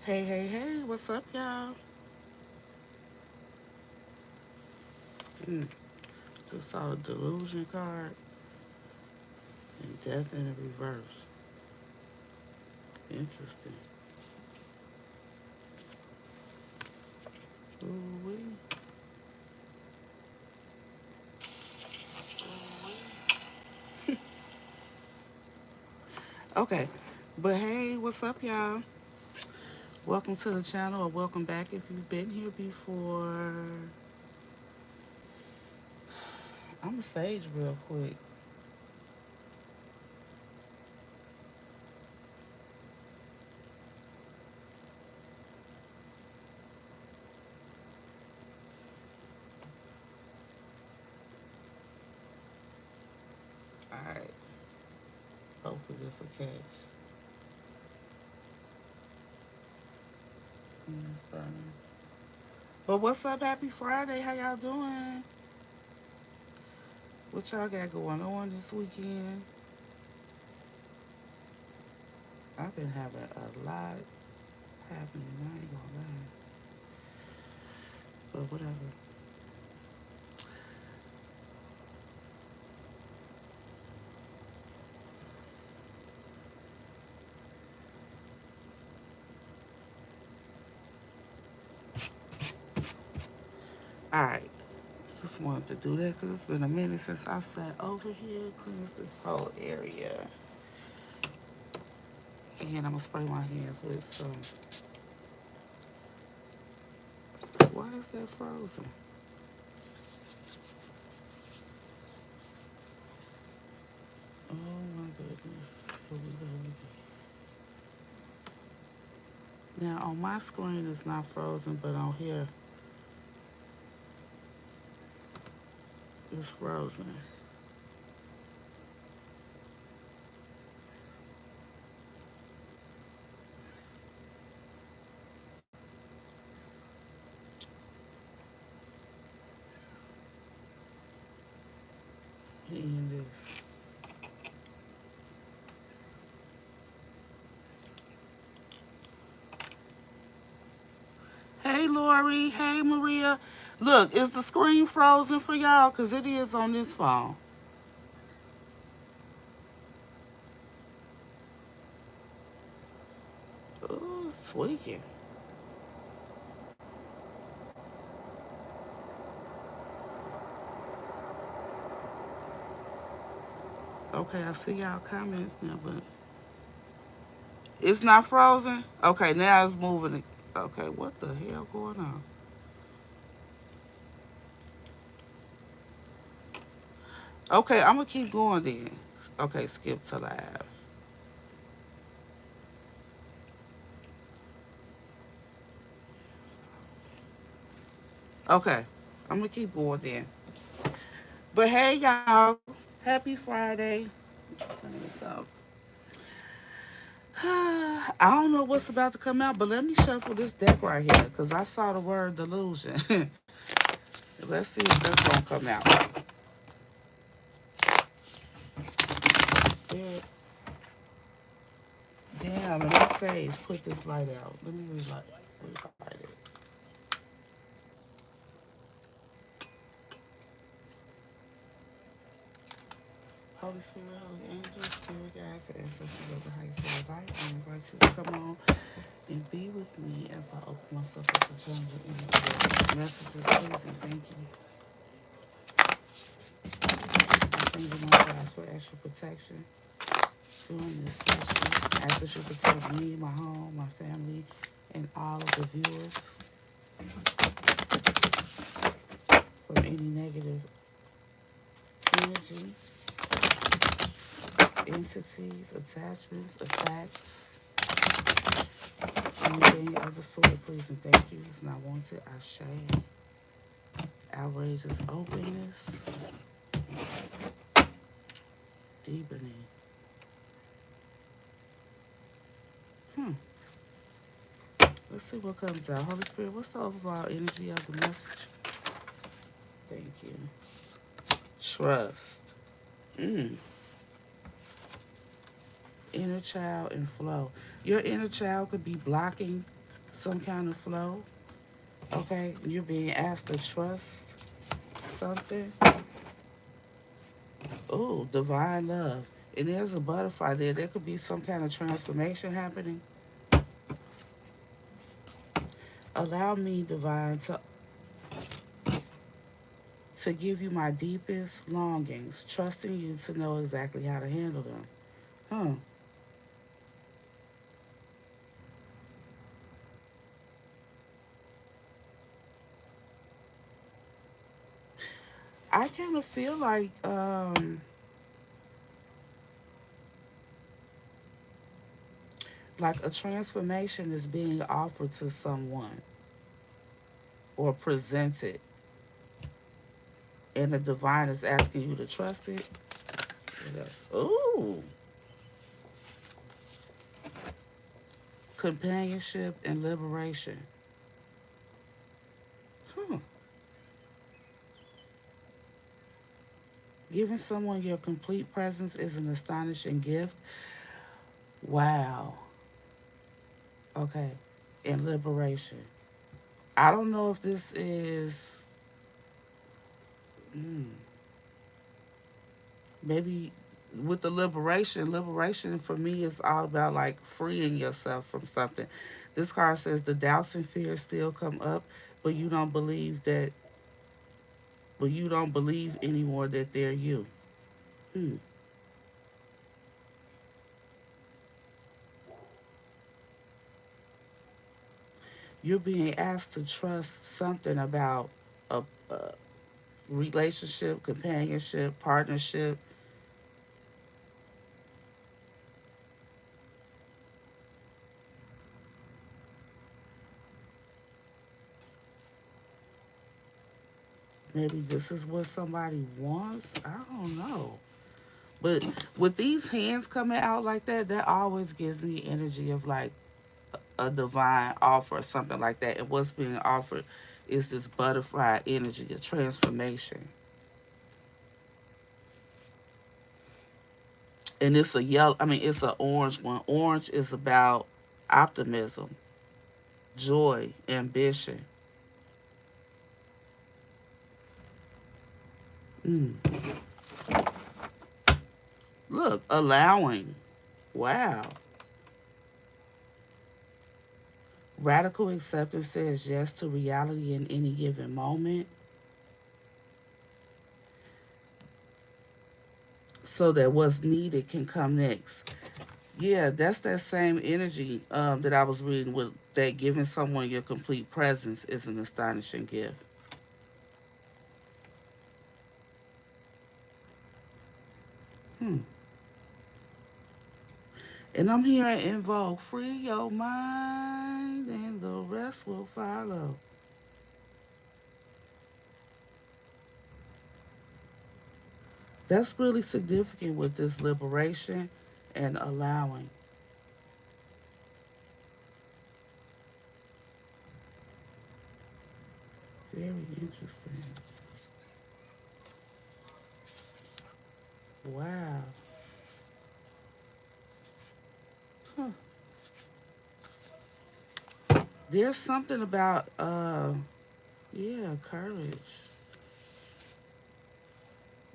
Hey, hey, hey, what's up, y'all? Mm, just saw the delusion card and death in the reverse. Interesting. Ooh-wee. Okay, but hey, what's up, y'all? Welcome to the channel, or welcome back if you've been here before. I'm gonna sage real quick. All right, hopefully this will catch. It's burning. But what's up? Happy Friday. How y'all doing? What y'all got going on this weekend? I've been having a lot happening. I ain't gonna lie. But whatever. All right. Just wanted to do that because it's been a minute since I sat over here, cleansed this whole area. And I'm gonna spray my hands with some. Why is that frozen? Oh my goodness. Here we go again. Now on my screen it's not frozen, but on here it's frozen. And this. Hey Lori, hey Maria. Look, is the screen frozen for y'all? Cause it is on this phone. Oh, it's tweaking. Okay, I see y'all comments now, but it's not frozen? Okay, now it's moving. Okay, what the hell going on? Okay, I'm gonna keep going then. Okay, skip to live. Okay, I'm gonna keep going then. But hey, y'all, happy Friday. So, I don't know what's about to come out, but let me shuffle this deck right here because I saw the word delusion. Let's see if that's gonna come out. Spirit. Damn, and it says put this light out. Let me relight it. Holy Spirit, Holy Angels, Spirit Guides, and Ancestors of the highest of light, I invite you to come on and be with me as I open myself up to change your energy. Messages, please, and thank you. I'm changing my guides for extra protection during this session. I ask that you protect me, my home, my family, and all of the viewers from any negative energy, entities, attachments, attacks, anything of the sort. Please and thank you. It's not wanted. I shame. Outrageous openness, deepening. Hmm. Let's see what comes out. Holy Spirit, what's the overall energy of the message? Thank you. Trust. Mm. Inner child and flow. Your inner child could be blocking some kind of flow. Okay, you're being asked to trust something. Oh, divine love. And there's a butterfly there. There could be some kind of transformation happening. Allow me, divine, to give you my deepest longings, trusting you to know exactly how to handle them. Huh. I kind of feel like a transformation is being offered to someone or presented, and the divine is asking you to trust it. What else? Ooh, companionship and liberation. Huh. Giving someone your complete presence is an astonishing gift. Wow. Okay. And liberation. I don't know if this is mm, maybe with the liberation. Liberation for me is all about like freeing yourself from something. This card says the doubts and fears still come up, but you don't believe that, but you don't believe anymore that they're you. Hmm. You're being asked to trust something about a relationship, companionship, partnership. Maybe this is what somebody wants. I don't know. But with these hands coming out like that, that always gives me energy of like a divine offer or something like that. And what's being offered is this butterfly energy, a transformation. And it's a yellow, I mean, it's an orange one. Orange is about optimism, joy, ambition. Mm. Look, allowing. Wow. Radical acceptance says yes to reality in any given moment so that what's needed can come next. Yeah, that's that same energy that I was reading with that giving someone your complete presence is an astonishing gift. Hmm. And I'm hearing invoke, free your mind and the rest will follow. That's really significant with this liberation and allowing. Very interesting. Wow. Huh. There's something about yeah, courage.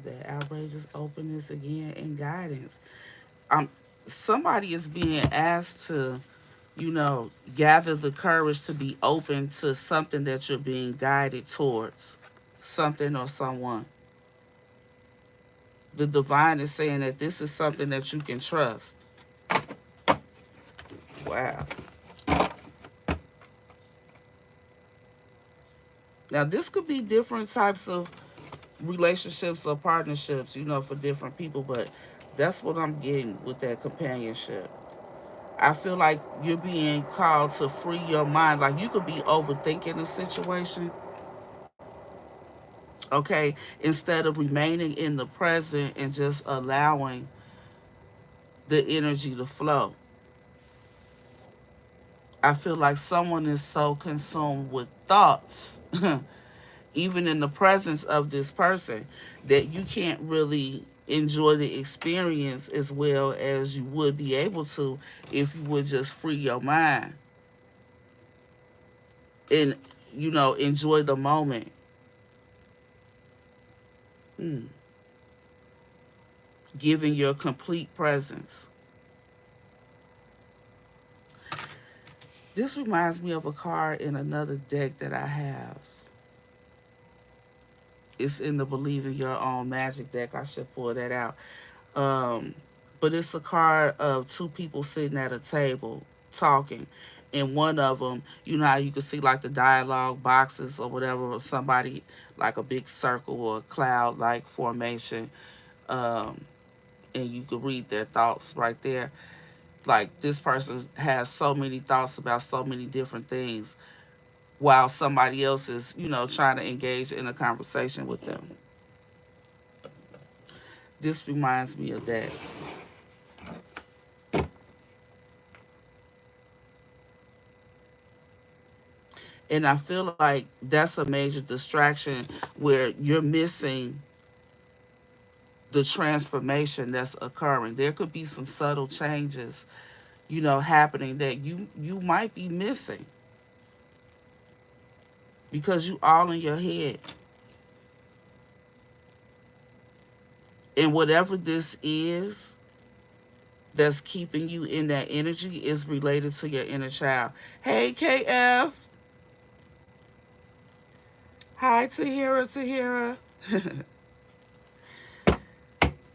That outrageous openness again and guidance. Um Somebody is being asked to, gather the courage to be open to something that you're being guided towards. Something or someone. The divine is saying that this is something that you can trust. Wow. Now this could be different types of relationships or partnerships, for different people, but that's what I'm getting with that companionship. I feel like you're being called to free your mind. Like you could be overthinking a situation, okay, instead of remaining in the present and just allowing the energy to flow. I feel like someone is so consumed with thoughts, even in the presence of this person, that you can't really enjoy the experience as well as you would be able to if you would just free your mind. and, enjoy the moment. Mm. Giving your complete presence. This reminds me of a card in another deck that I have. It's in the Believe in Your Own Magic deck. I should pull that out. Um, but it's a card of two people sitting at a table talking. And one of them, you know how you can see like the dialogue boxes or whatever, or somebody like a big circle or a cloud like formation. Um, and you can read their thoughts right there. Like this person has so many thoughts about so many different things while somebody else is, trying to engage in a conversation with them. This reminds me of that. And I feel like that's a major distraction where you're missing the transformation that's occurring. There could be some subtle changes, happening that you might be missing because you all in your head. And whatever this is that's keeping you in that energy is related to your inner child. Hey, KF. Hi, Tahira, Tahira.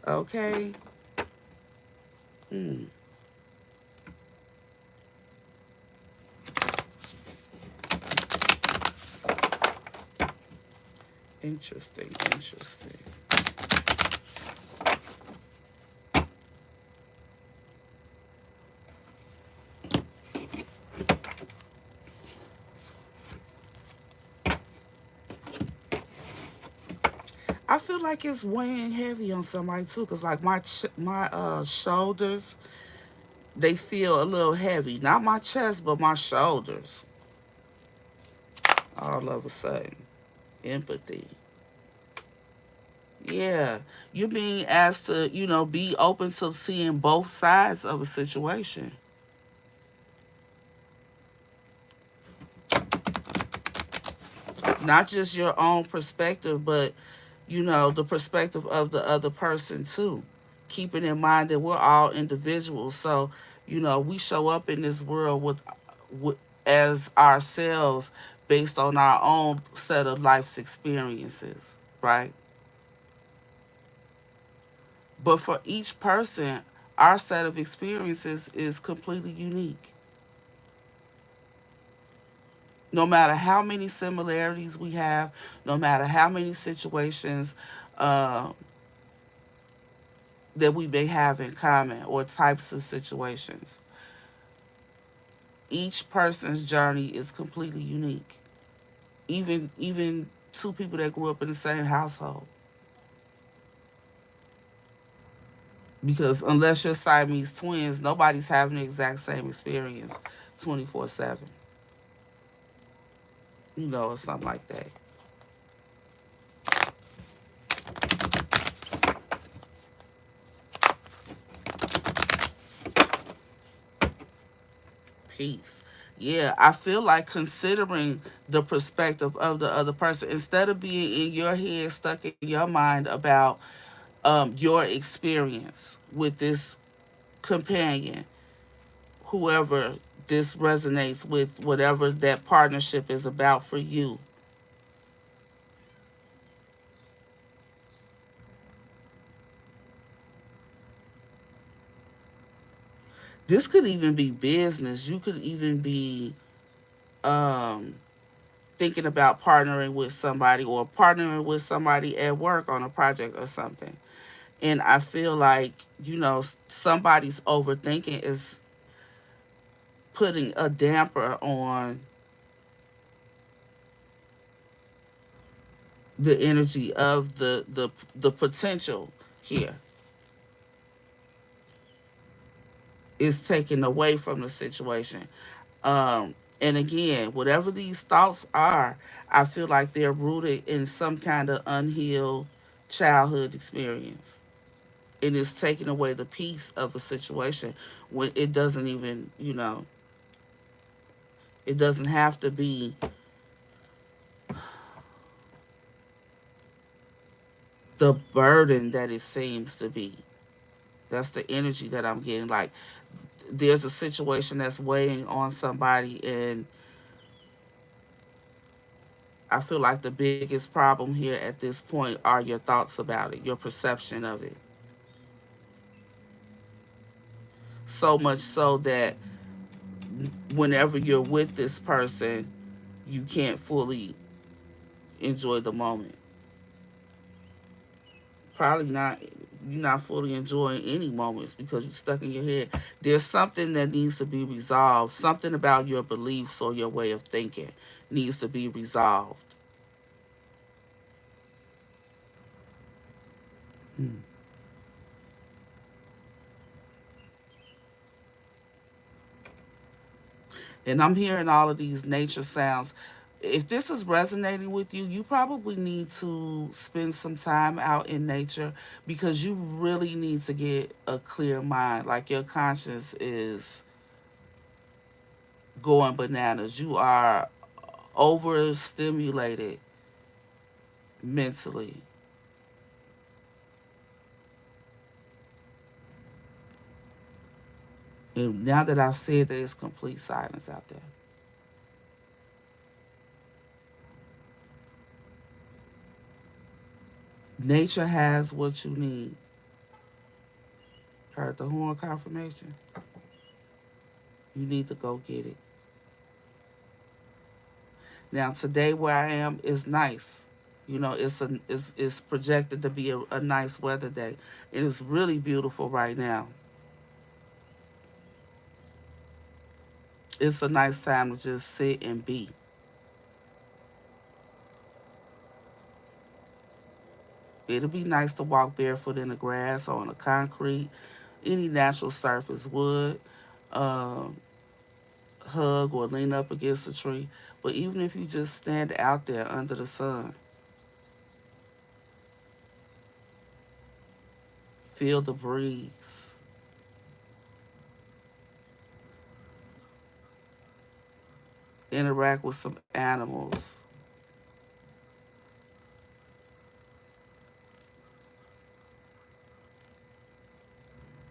Okay. Hmm. Interesting, interesting. I feel like it's weighing heavy on somebody too, cause like my shoulders, they feel a little heavy. Not my chest, but my shoulders. All of a sudden, empathy. Yeah, you're being asked to, be open to seeing both sides of a situation, not just your own perspective, but the perspective of the other person too. Keeping in mind that we're all individuals, so we show up in this world with as ourselves based on our own set of life's experiences, right? But for each person, our set of experiences is completely unique. No matter how many similarities we have, no matter how many situations uh, that we may have in common or types of situations, each person's journey is completely unique. Even two people that grew up in the same household. Because unless you're Siamese twins, nobody's having the exact same experience 24/7. Or something like that. Peace. Yeah, I feel like considering the perspective of the other person instead of being in your head, stuck in your mind about your experience with this companion, whoever this resonates with, whatever that partnership is about for you. This could even be business. You could even be um, thinking about partnering with somebody or partnering with somebody at work on a project or something. And I feel like, somebody's overthinking is putting a damper on the energy of the potential here. Is taken away from the situation. And again, whatever these thoughts are, I feel like they're rooted in some kind of unhealed childhood experience. It is taking away the peace of the situation when it doesn't even, it doesn't have to be, the burden that it seems to be. That's the energy that I'm getting. Like there's a situation that's weighing on somebody, and I feel like the biggest problem here at this point are your thoughts about it, your perception of it. So much so that whenever you're with this person, you can't fully enjoy the moment. Probably not. You're not fully enjoying any moments because you're stuck in your head. There's something that needs to be resolved. Something about your beliefs or your way of thinking needs to be resolved. Hmm. And I'm hearing all of these nature sounds. If this is resonating with you, you probably need to spend some time out in nature because you really need to get a clear mind. Like your conscience is going bananas. You are overstimulated mentally. And now that I've said that, it's complete silence out there. Nature has what you need. Heard the horn confirmation? You need to go get it. Now today where I am is nice. You know, it's projected to be a nice weather day. It is really beautiful right now. It's a nice time to just sit and be. It'll be nice to walk barefoot in the grass or on the concrete, any natural surface, wood, um, hug or lean up against a tree. But even if you just stand out there under the sun, feel the breeze, interact with some animals,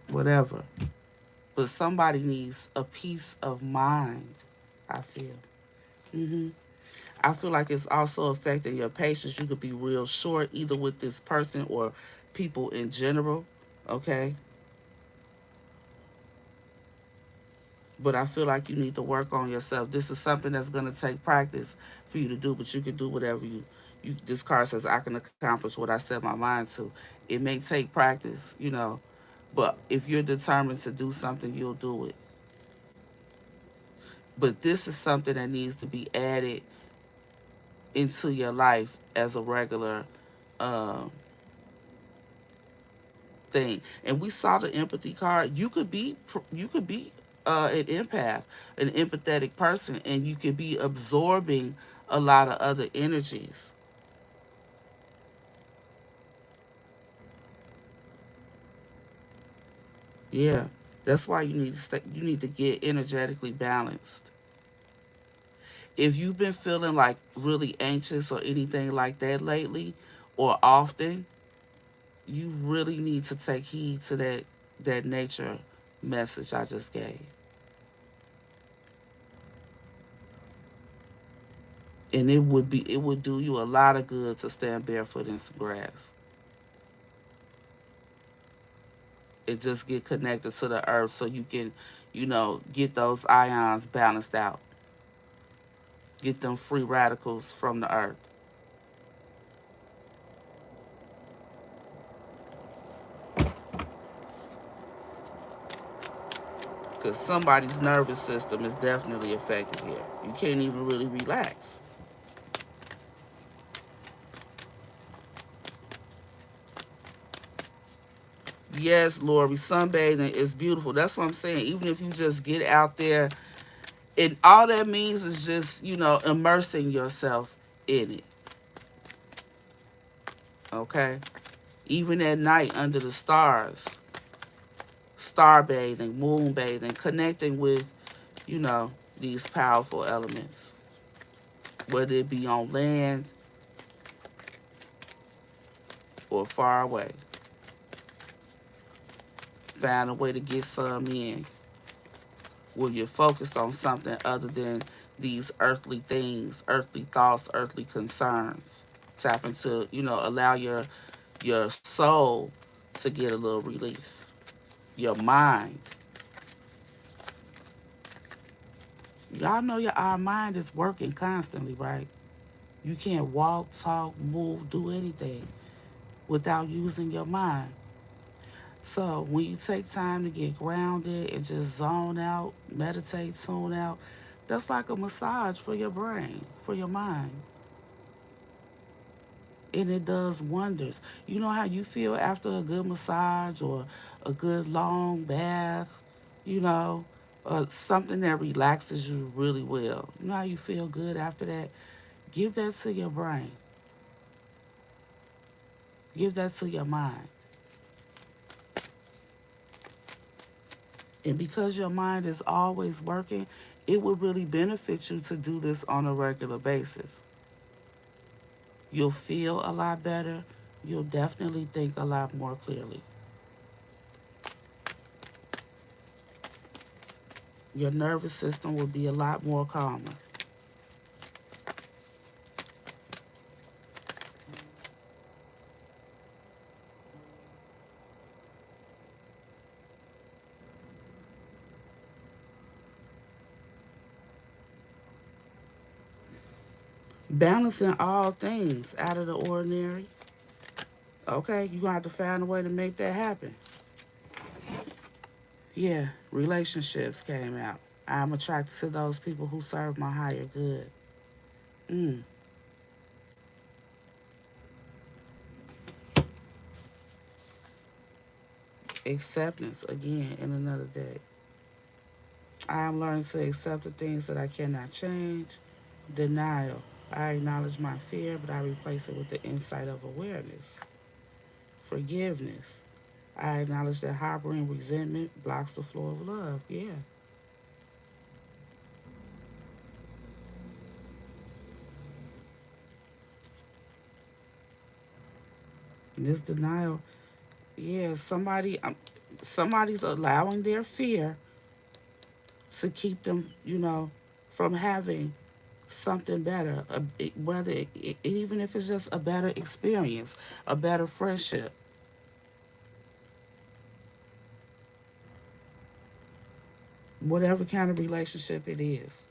whatever. But somebody needs a peace of mind, I feel. hmm I feel like it's also affecting your patience. You could be real short, either with this person or people in general, okay? But I feel like you need to work on yourself. This is something that's going to take practice for you to do, but you can do whatever you. This card says I can accomplish what I set my mind to. It may take practice, but if you're determined to do something, you'll do it. But this is something that needs to be added into your life as a regular um, thing. And we saw the empathy card. You could be an empath, an empathetic person, and you could be absorbing a lot of other energies. Yeah, that's why you need to stay. You need to get energetically balanced. If you've been feeling like really anxious or anything like that lately, or often, you really need to take heed to that nature message I just gave. And it would do you a lot of good to stand barefoot in some grass and just get connected to the earth so you can, get those ions balanced out, get them free radicals from the earth. Because somebody's nervous system is definitely affected here. You can't even really relax. Yes, Lori, sunbathing is beautiful. That's what I'm saying. Even if you just get out there, and all that means is just, immersing yourself in it. Okay? Even at night under the stars, star bathing, moon bathing, connecting with, you know, these powerful elements, whether it be on land or far away. Find a way to get some in where you're focused on something other than these earthly things, earthly thoughts, earthly concerns. Tap into, allow your soul to get a little relief. Your mind. Y'all know our mind is working constantly, right? You can't walk, talk, move, do anything without using your mind. So when you take time to get grounded and just zone out, meditate, tune out, that's like a massage for your brain, for your mind. And it does wonders. You know how you feel after a good massage or a good long bath, you know, or something that relaxes you really well. You know how you feel good after that? Give that to your brain. Give that to your mind. And because your mind is always working, it would really benefit you to do this on a regular basis. You'll feel a lot better. You'll definitely think a lot more clearly. Your nervous system will be a lot more calmer. Balancing all things out of the ordinary. Okay, you're going to have to find a way to make that happen. Yeah, relationships came out. I'm attracted to those people who serve my higher good. Mm. Acceptance, again, in another day. I am learning to accept the things that I cannot change. Denial. I acknowledge my fear, but I replace it with the insight of awareness. Forgiveness. I acknowledge that harboring resentment blocks the flow of love. Yeah. And this denial, yeah, somebody's allowing their fear to keep them, from having something better, even if it's just a better experience, a better friendship, whatever kind of relationship it is.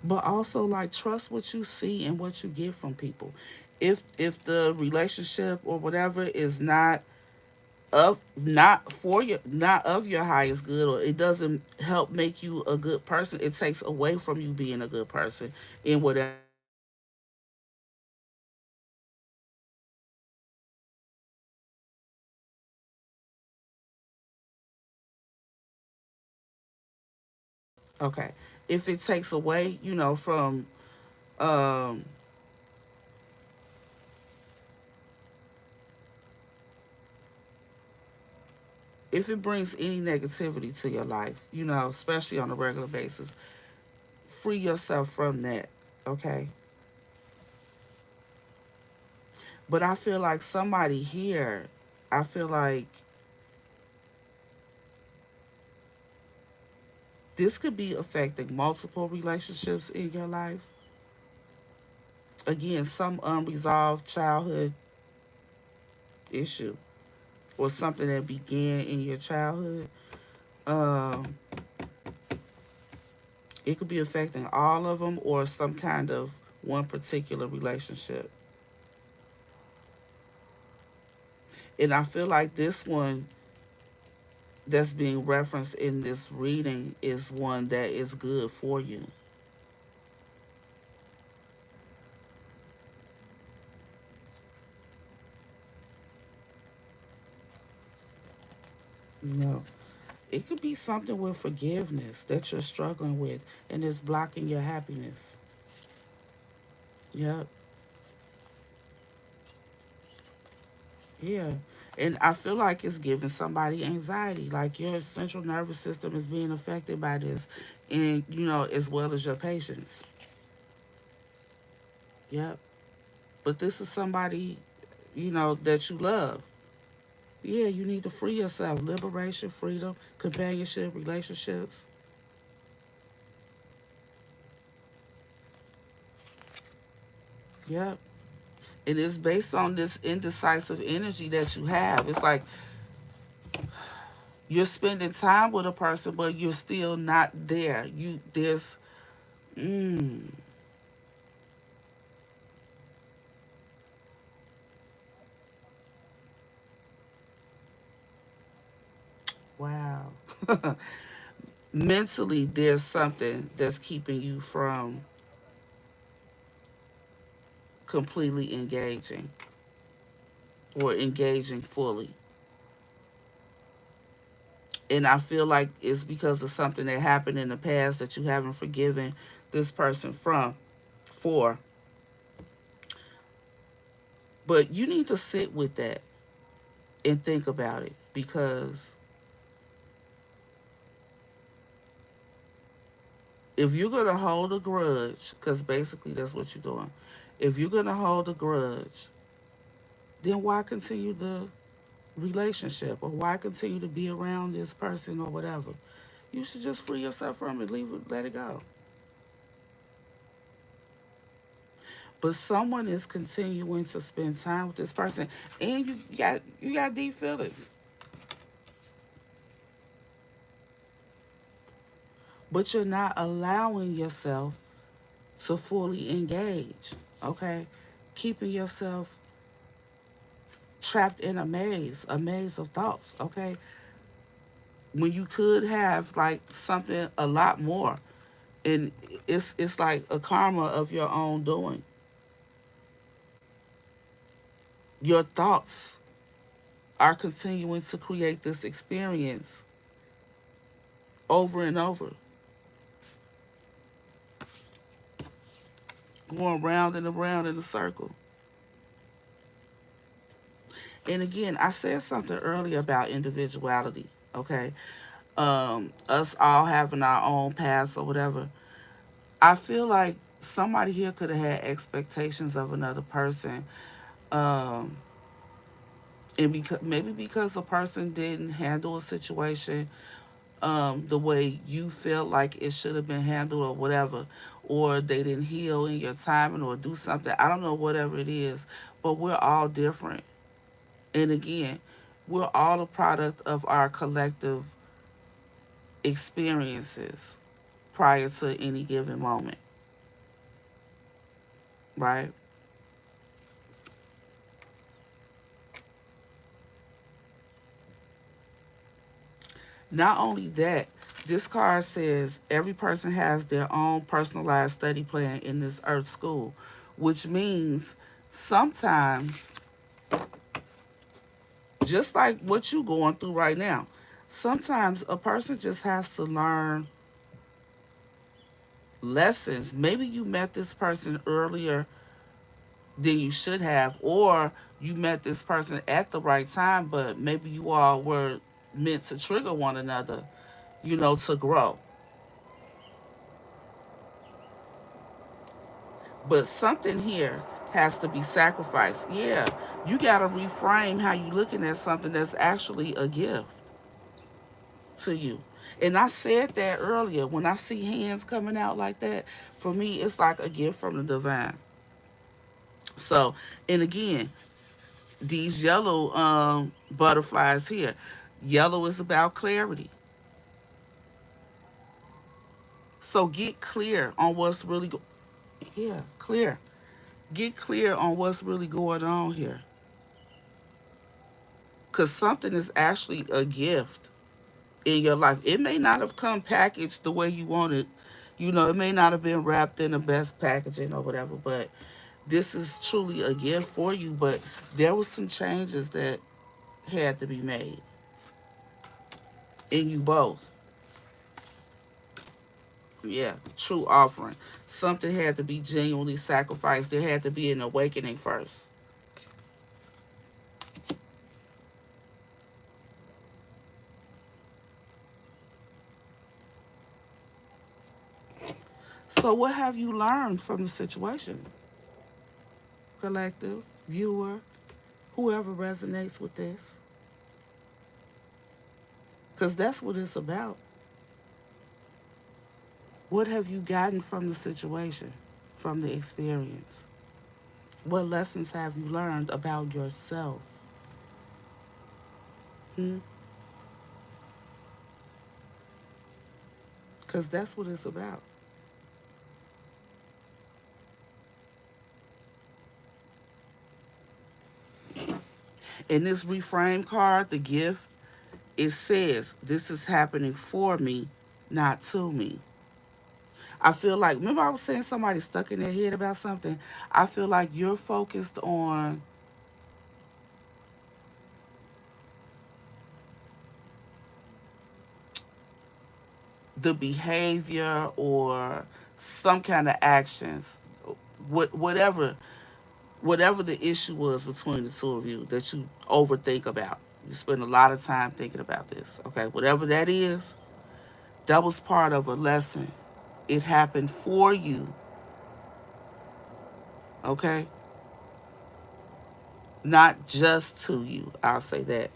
But also, like, trust what you see and what you get from people. If the relationship or whatever is not of your highest good, or it doesn't help make you a good person, it takes away from you being a good person in whatever. Okay, if it takes away, from um if it brings any negativity to your life, especially on a regular basis, free yourself from that. Okay. But I feel like somebody here, I feel like this could be affecting multiple relationships in your life. Again, some unresolved childhood issue or something that began in your childhood. Um, it could be affecting all of them or some kind of one particular relationship. And I feel like this one that's being referenced in this reading is one that is good for you. You know, it could be something with forgiveness that you're struggling with and it's blocking your happiness. Yep. Yeah. And I feel like it's giving somebody anxiety. Like your central nervous system is being affected by this. And, as well as your patience. Yep. But this is somebody, that you love. Yeah, you need to free yourself. Liberation, freedom, companionship, relationships. Yep. And it's based on this indecisive energy that you have. It's like you're spending time with a person, but you're still not there. Mm, wow. Mentally, there's something that's keeping you from completely engaging or engaging fully. And I feel like it's because of something that happened in the past that you haven't forgiven this person for. But you need to sit with that and think about it, because if you're going to hold a grudge, because basically that's what you're doing, if you're going to hold a grudge, then why continue the relationship, or why continue to be around this person or whatever? You should just free yourself from it, leave it, let it go. But someone is continuing to spend time with this person, and you got deep feelings, but you're not allowing yourself to fully engage. Okay, keeping yourself trapped in a maze of thoughts. Okay, when you could have like something a lot more, and it's like a karma of your own doing. Your thoughts are continuing to create this experience over and over, going round and around in a circle. And again, I said something earlier about individuality. Okay, us all having our own paths or whatever. I feel like somebody here could have had expectations of another person, um, and maybe because a person didn't handle a situation the way you felt like it should have been handled or whatever, or they didn't heal in your timing or do something. I don't know, whatever it is, but we're all different. And again, we're all a product of our collective experiences prior to any given moment, right? Not only that, this card says every person has their own personalized study plan in this earth school, which means sometimes, just like what you are going through right now, sometimes a person just has to learn lessons. Maybe you met this person earlier than you should have, or you met this person at the right time, but maybe you all were meant to trigger one another, to grow. But something here has to be sacrificed. Yeah, you got to reframe how you looking at something that's actually a gift to you. And I said that earlier. When I see hands coming out like that, for me, it's like a gift from the divine. So, and again, these yellow butterflies here. Yellow is about clarity. So get clear on what's really yeah, clear. Get clear on what's really going on here. Cuz something is actually a gift in your life. It may not have come packaged the way you wanted. It may not have been wrapped in the best packaging or whatever, but this is truly a gift for you. But there was some changes that had to be made in you both. Yeah, true offering. Something had to be genuinely sacrificed. There had to be an awakening first. So what have you learned from the situation? Collective, viewer, whoever resonates with this. Because that's what it's about. What have you gotten from the situation, from the experience? What lessons have you learned about yourself? Hmm? Because that's what it's about. In this reframe card, the gift, it says, this is happening for me, not to me. I feel like, remember I was saying somebody stuck in their head about something? I feel like you're focused on the behavior or some kind of actions, whatever the issue was between the two of you that you overthink about. You spend a lot of time thinking about this. Okay, whatever that is, that was part of a lesson. It happened for you. Okay, not just to you. I'll say that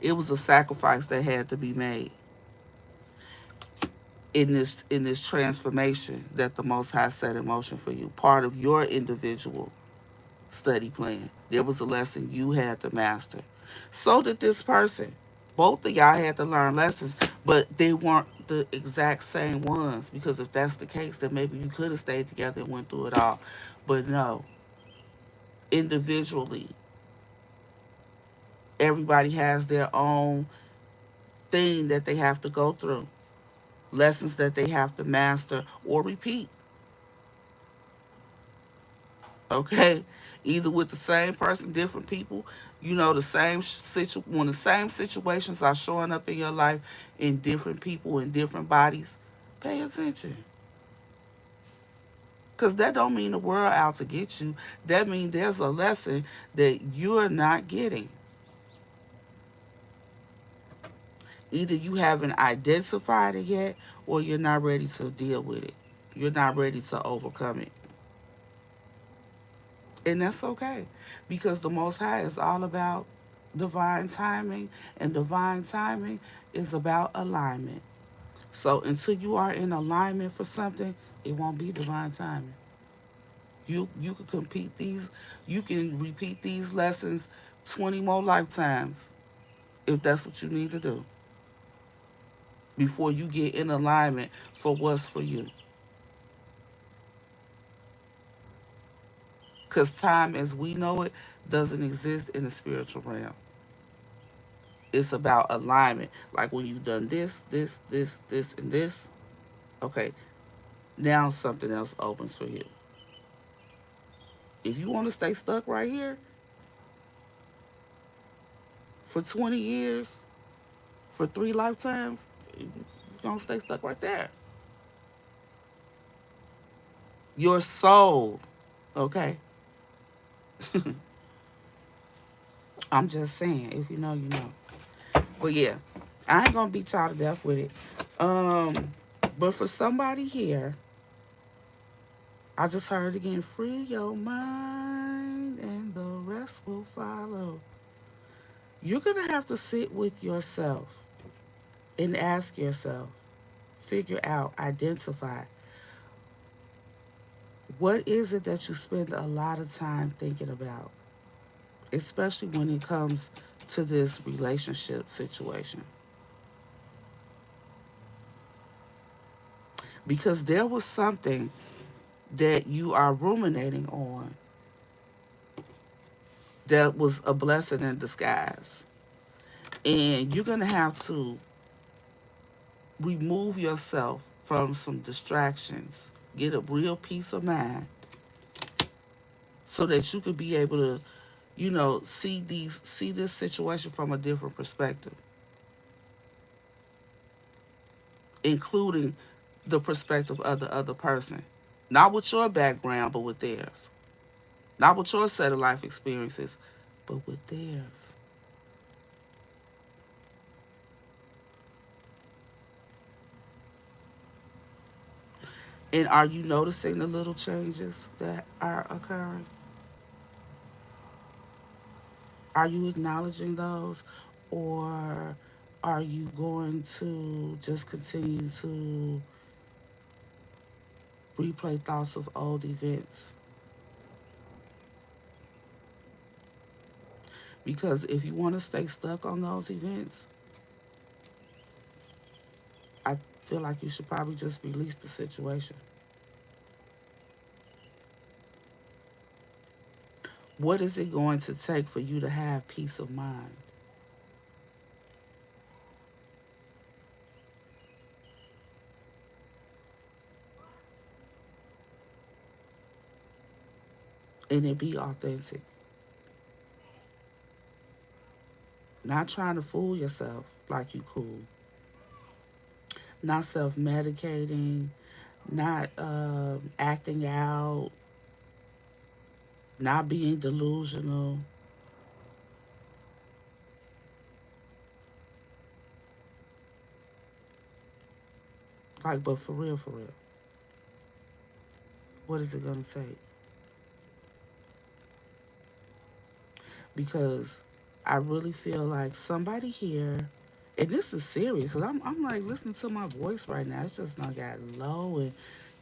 it was a sacrifice that had to be made in this transformation that the Most High set in motion for you. Part of your individual study plan. There was a lesson you had to master. So did this person. Both of y'all had to learn lessons, but they weren't the exact same ones. Because if that's the case, then maybe you could have stayed together and went through it all. But no, individually, everybody has their own thing that they have to go through, lessons that they have to master or repeat. Okay, either with the same person, different people. The same when the same situations are showing up in your life in different people in different bodies, pay attention, because that don't mean the world out to get you. That means there's a lesson that you're not getting. Either you haven't identified it yet, or you're not ready to deal with it. You're not ready to overcome it. And that's okay, because the Most High is all about divine timing, and divine timing is about alignment. So until you are in alignment for something, it won't be divine timing. You can compete these, you can repeat these lessons 20 more lifetimes if that's what you need to do before you get in alignment for what's for you. Because time as we know it doesn't exist in the spiritual realm. It's about alignment. Like when you've done this, and this, okay, now something else opens for you. If you want to stay stuck right here for 20 years, for 3 lifetimes, you're going to stay stuck right there. Your soul, okay? I'm just saying, if you know, you know. But yeah, I ain't going to beat y'all to death with it. Um, but for somebody here, I just heard again, free your mind and the rest will follow. You're going to have to sit with yourself and ask yourself, figure out, identify, what is it that you spend a lot of time thinking about, especially when it comes to this relationship situation? Because there was something that you are ruminating on that was a blessing in disguise. And you're going to have to remove yourself from some distractions, get a real peace of mind so that you could be able to, see this situation from a different perspective, including the perspective of the other person. Not with your background, but with theirs. Not with your set of life experiences, but with theirs. And are you noticing the little changes that are occurring? Are you acknowledging those? Or are you going to just continue to replay thoughts of old events? Because if you want to stay stuck on those events, I feel like you should probably just release the situation. What is it going to take for you to have peace of mind? And it be authentic. Not trying to fool yourself like you cool. Not self medicating. Not acting out. Not being delusional. Like, but for real, for real. What is it going to take? Because I really feel like somebody here, and this is serious, because I'm like listening to my voice right now. It's just not got low. And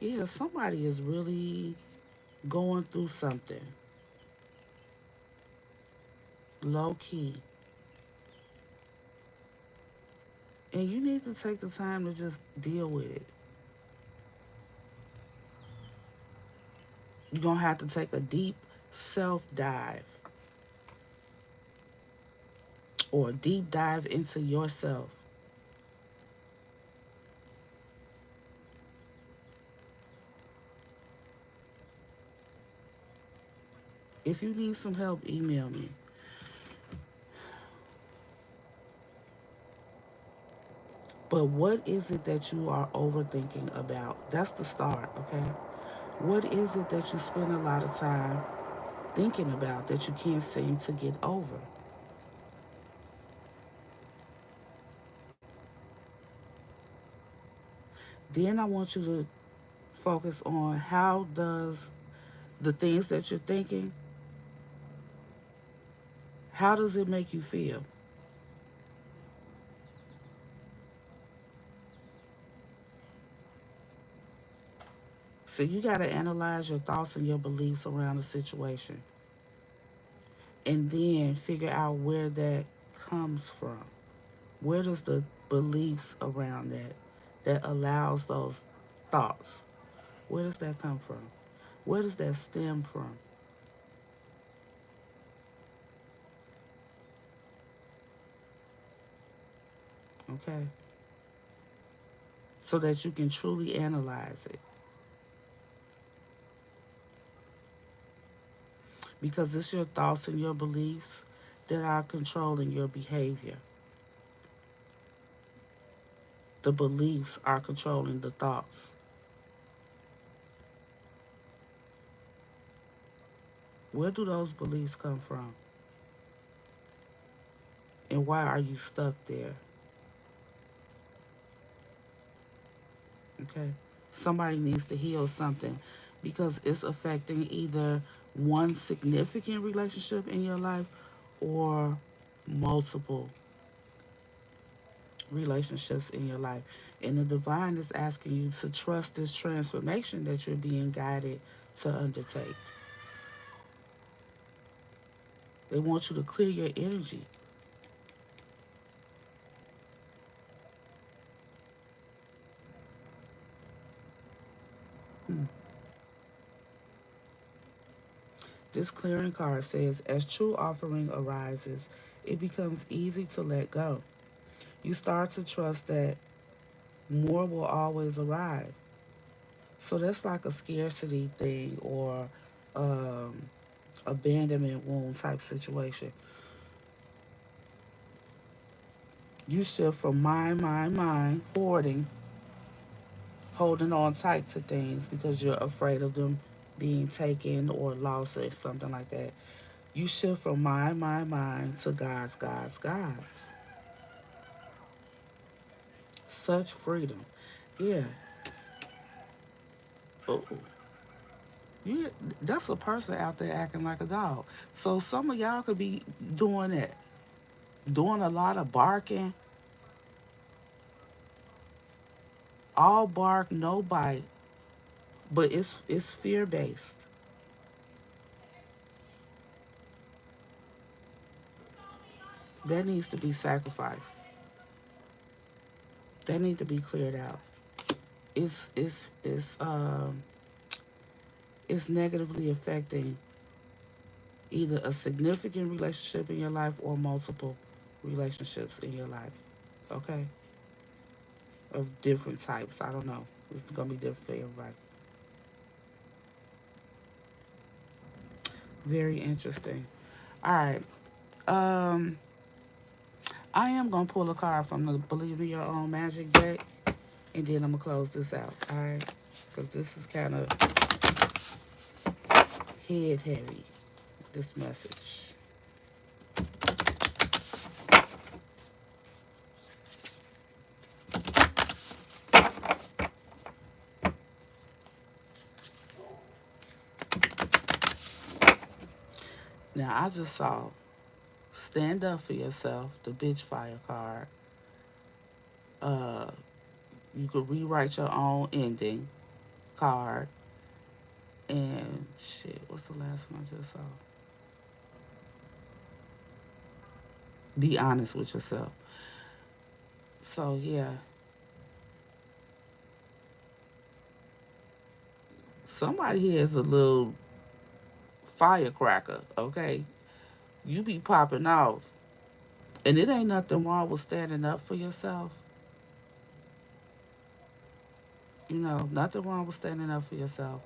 yeah, somebody is really going through something low key. And you need to take the time to just deal with it. You're going to have to take a deep self dive or a deep dive into yourself. If you need some help, email me. But what is it that you are overthinking about? That's the start, okay? What is it that you spend a lot of time thinking about that you can't seem to get over? Then I want you to focus on how does the things that you're thinking, how does it make you feel? So you got to analyze your thoughts and your beliefs around the situation and then figure out where that comes from. Where does the beliefs around that allows those thoughts, where does that come from? Where does that stem from? Okay? So that you can truly analyze it. Because it's your thoughts and your beliefs that are controlling your behavior. The beliefs are controlling the thoughts. Where do those beliefs come from? And why are you stuck there? Okay? Somebody needs to heal something because it's affecting either one significant relationship in your life or multiple relationships in your life. And the divine is asking you to trust this transformation that you're being guided to undertake. They want you to clear your energy. Hmm. This clearing card says, as true offering arises, it becomes easy to let go. You start to trust that more will always arrive. So that's like a scarcity thing or um, abandonment wound type situation. You shift from mine, hoarding, holding on tight to things because you're afraid of them being taken or lost or something like that. You shift from mine to God's. Such freedom. Yeah. Oh, yeah, that's a person out there acting like a dog. So some of y'all could be doing that, doing a lot of barking, all bark, no bite, but it's fear based. That needs to be sacrificed. That need to be cleared out. It's negatively affecting either a significant relationship in your life or multiple relationships in your life. Okay, of different types. I don't know. It's gonna be different for everybody. Very interesting. All right. Um, I am gonna pull a card from the Believe in Your Own Magic deck, and then I'm gonna close this out. All right, because this is kind of head heavy. This message. Now I just saw stand up for yourself. The bitch fire card. Uh, you could rewrite your own ending card. And shit, what's the last one I just saw? Be honest with yourself. So yeah, somebody here is a little firecracker. Okay, you be popping off, and it ain't nothing wrong with standing up for yourself. You know, nothing wrong with standing up for yourself.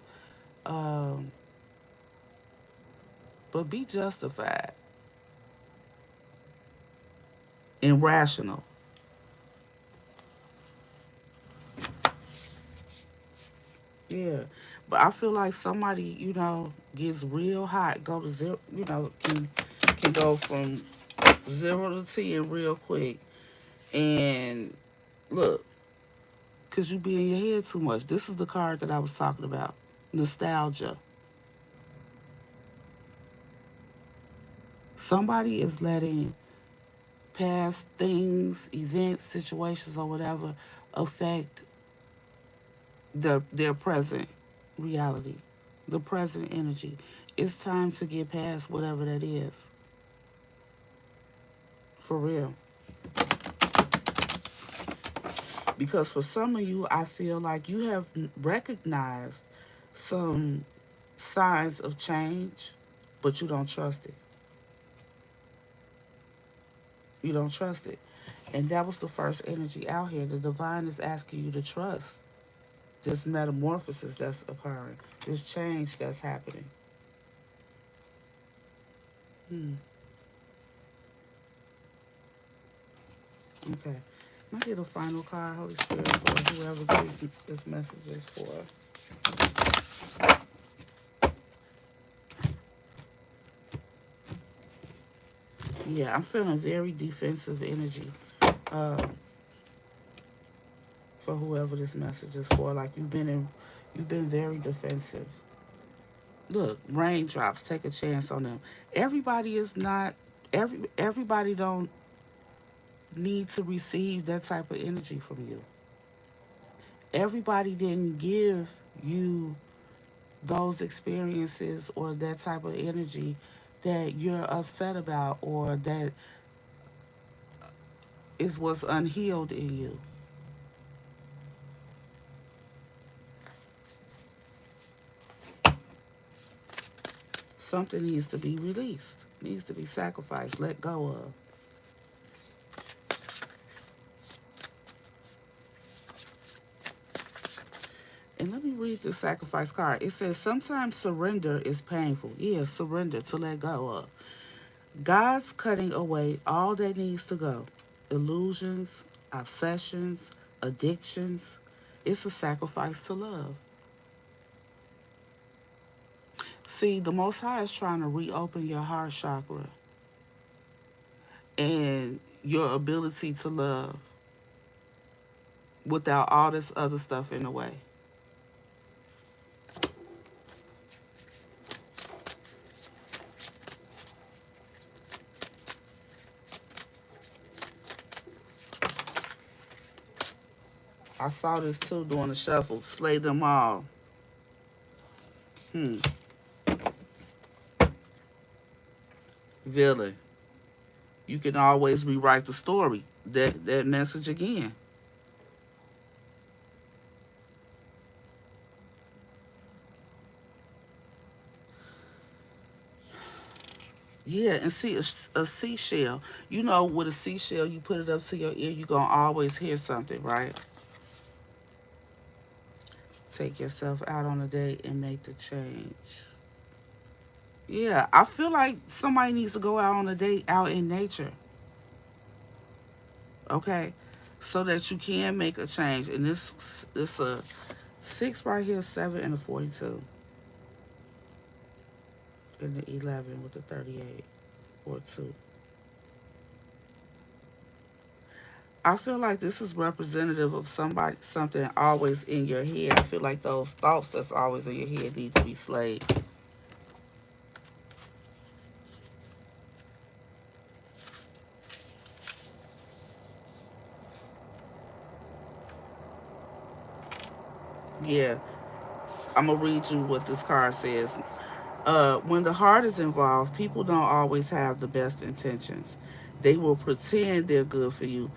Um, but be justified and rational. Yeah, but I feel like somebody, gets real hot, go to zero, can go from 0 to 10 real quick. And look, cause you be in your head too much. This is the card that I was talking about, nostalgia. Somebody is letting past things, events, situations, or whatever affect their present reality, the present energy. It's time to get past whatever that is. For real. Because for some of you, I feel like you have recognized some signs of change, but you don't trust it. You don't trust it. And that was the first energy out here. The divine is asking you to trust this metamorphosis that's occurring, this change that's happening. Hmm. Okay. I get a final card, Holy Spirit, for whoever this message is for. Yeah, I'm feeling very defensive energy uh, for whoever this message is for. Like you've been very defensive. Look, raindrops, take a chance on them. Everybody is not everybody don't need to receive that type of energy from you. Everybody didn't give you those experiences or that type of energy that you're upset about or that is what's unhealed in you. Something needs to be released, needs to be sacrificed, let go of. And let me read the sacrifice card. It says sometimes surrender is painful. Yeah, surrender to let go of. God's cutting away all that needs to go. Illusions, obsessions, addictions. It's a sacrifice to love. See, the Most High is trying to reopen your heart chakra and your ability to love without all this other stuff in the way. I saw this too during the shuffle. Slay them all. Hmm. Villain. You can always rewrite the story. That message again. Yeah, and see a seashell. You know, with a seashell, you put it up to your ear, you're gonna always hear something, right? Take yourself out on a date and make the change. Yeah, I feel like somebody needs to go out on a date out in nature, okay? So that you can make a change. And this it's a 6 right here, 7 and a 42. And the 11 with the 38 or 2. I feel like this is representative of somebody, something always in your head. I feel like those thoughts that's always in your head need to be slayed. Yeah, I'm gonna read you what this card says. When the heart is involved, people don't always have the best intentions. They will pretend they're good for you,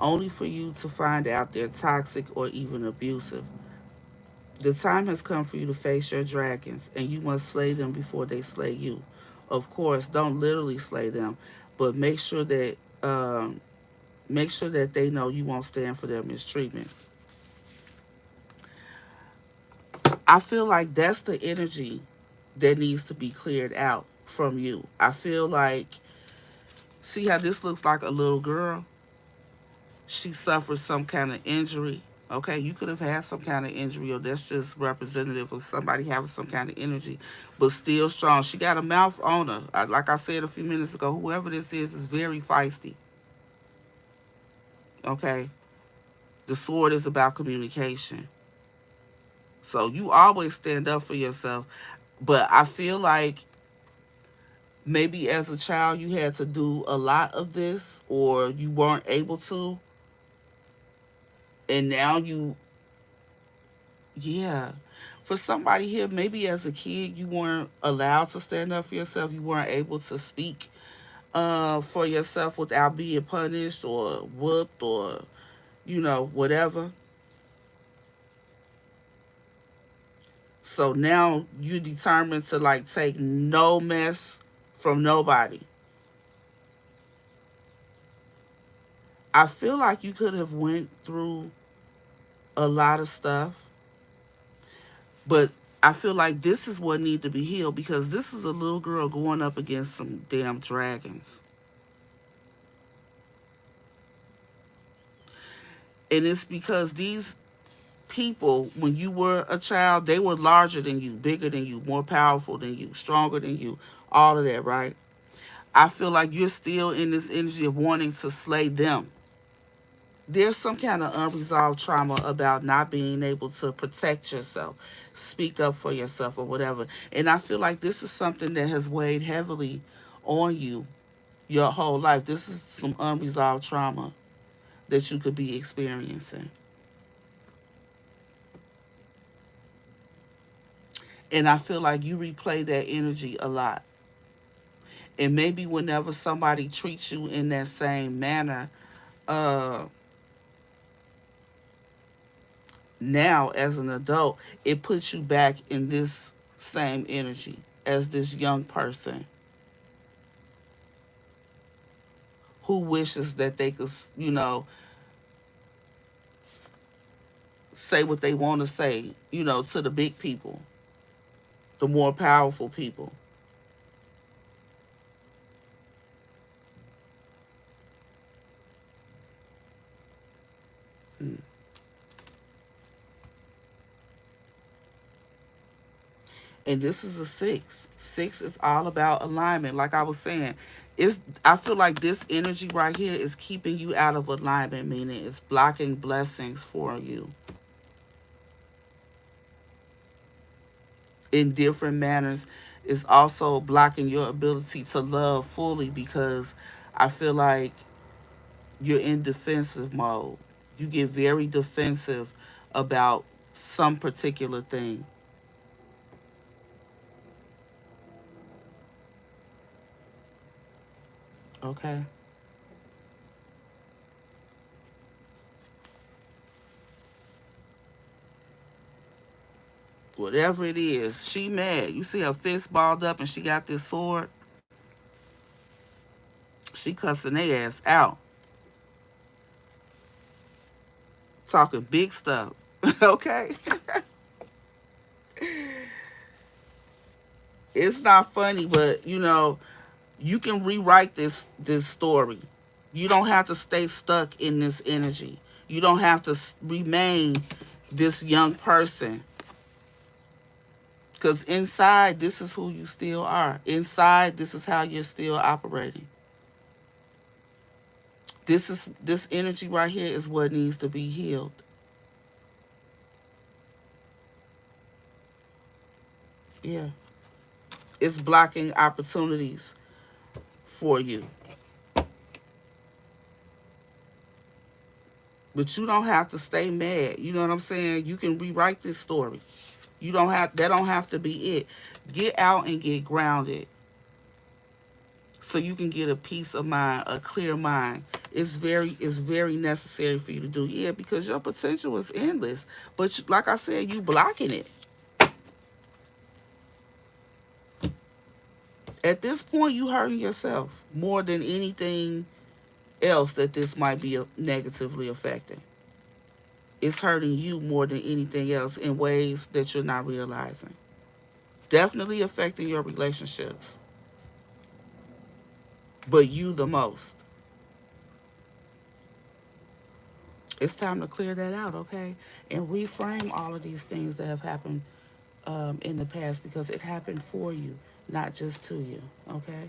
only for you to find out they're toxic or even abusive. The time has come for you to face your dragons, and you must slay them before they slay you. Of course, don't literally slay them, but make sure that they know you won't stand for their mistreatment. I feel like that's the energy that needs to be cleared out from you. I feel like, see how this looks like a little girl? She suffered some kind of injury. Okay, you could have had some kind of injury, or that's just representative of somebody having some kind of energy, but still strong. She got a mouth on her. Like I said a few minutes ago, whoever this is very feisty. Okay, the sword is about communication. So you always stand up for yourself. But I feel like maybe as a child you had to do a lot of this, or you weren't able to, and now you, yeah. For somebody here, maybe as a kid you weren't allowed to stand up for yourself. You weren't able to speak for yourself without being punished or whooped or whatever. So now you're determined to like take no mess from nobody. I feel like you could have went through a lot of stuff, but I feel like this is what need to be healed, because this is a little girl going up against some damn dragons. And it's because these people, when you were a child, they were larger than you, bigger than you, more powerful than you, stronger than you, all of that, right? I feel like you're still in this energy of wanting to slay them. There's some kind of unresolved trauma about not being able to protect yourself, speak up for yourself, or whatever. And I feel like this is something that has weighed heavily on you your whole life. This is some unresolved trauma that you could be experiencing. And I feel like you replay that energy a lot. And maybe whenever somebody treats you in that same manner, uh, now as an adult, it puts you back in this same energy as this young person who wishes that they could, say what they want to say, to the big people, the more powerful people. Mm. And this is a 6. 6 is all about alignment. Like I was saying, I feel like this energy right here is keeping you out of alignment, meaning it's blocking blessings for you in different manners. It's also blocking your ability to love fully, because I feel like you're in defensive mode. You get very defensive about some particular thing. Okay? Whatever it is, she mad. You see her fist balled up and she got this sword. She cussing their ass out. Talking big stuff. Okay? It's not funny, but you can rewrite this story. You don't have to stay stuck in this energy. You don't have to remain this young person, because inside this is who you still are. Inside this is how you're still operating. This energy right here is what needs to be healed. Yeah, it's blocking opportunities for you. But you don't have to stay mad. You know what I'm saying? You can rewrite this story. You don't have that don't have to be it. Get out and get grounded so you can get a peace of mind, a clear mind. It's very necessary for you to do. Yeah, because your potential is endless. But like I said, you blocking it. At this point, you hurting yourself more than anything else that this might be negatively affecting. It's hurting you more than anything else in ways that you're not realizing. Definitely affecting your relationships, but you the most. It's time to clear that out, okay? And reframe all of these things that have happened in the past, because it happened for you, not just to you, okay?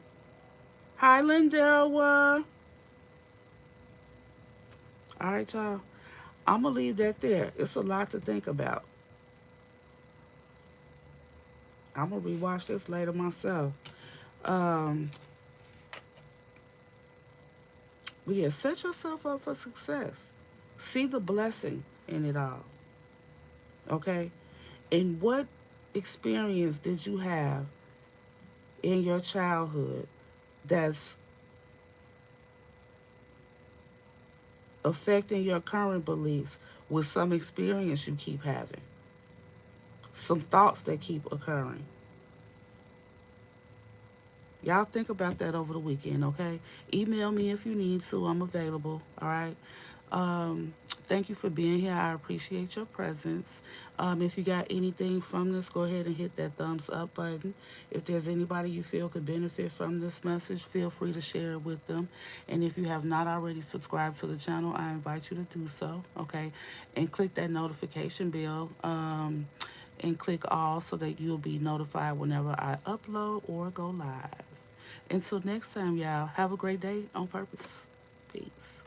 Hi, Lindelwa. All right, y'all. I'm going to leave that there. It's a lot to think about. I'm going to rewatch this later myself. Um, but yeah, set yourself up for success. See the blessing in it all, okay? And what experience did you have in your childhood that's affecting your current beliefs with some experience you keep having, some thoughts that keep occurring? Y'all think about that over the weekend, okay? Email me if you need to. I'm available, all right? Thank you for being here. I appreciate your presence. If you got anything from this, go ahead and hit that thumbs up button. If there's anybody you feel could benefit from this message, feel free to share it with them. And if you have not already subscribed to the channel, I invite you to do so, okay? And click that notification bell. And click all so that you'll be notified whenever I upload or go live. Until next time, y'all, have a great day on purpose. Peace.